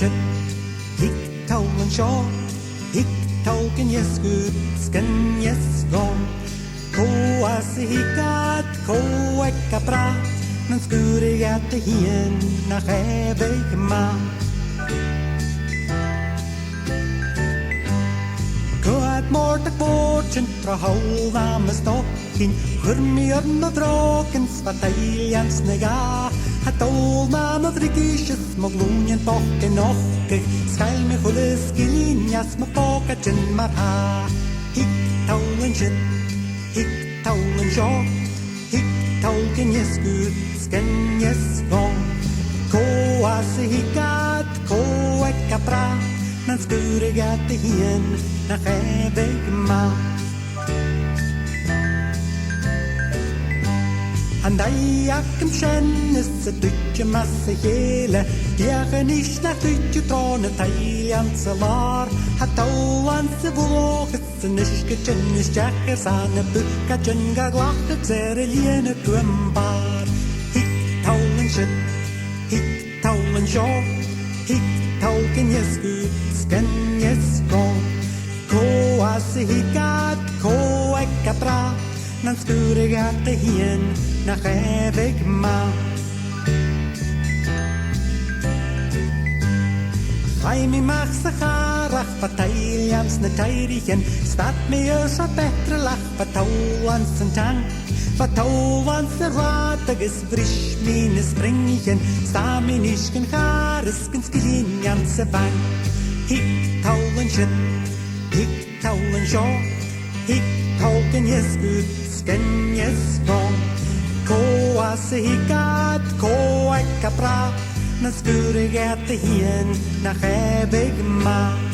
shit, hick taulen shaw, hick tauken yes good, skin yes gone. Ko as hickat, ko ekka bra, men skure gatte hien nach evig ma. Ko at mortak bortjen tra halva med stokken, hurmjörn och draken svataljans nega. Het olman och drikisches moglunjen bocken okke, skall me hulles gilinjas med pokatjen marha. Hick taulen shit, hick taulen shaw, hick tauken yes good, sken yes gone. Ko as hickat, ko ekka bra, men skure gatte hien nach evig ma. Han dajakken kjennes et dykke masse hele, Gjerne nicht nach dykke tråne teiljans lar, hat auanse våges niske kjennes kjekker sane bukka kjenga glakket sere liene kuembar. Hik taulen shit, hik taulen shaw, hik tauken yes good, sken yes gone. Ko ase hikat, ko ekka bra, men skure gatte hien nach evig ma. Fai mi mach sa charach patailjans na teirichen, stat me eus a betre lach patauans en tank. Patauans er ratages frisch mine springichen, sta mi nischken charisken skilinjans e bank. Hik taulen shit, hik taulen shaw, hik tauken yes good, sken yes gone. Ko ase hickat, ko ekka bra, men skure gatte hien nach evig ma.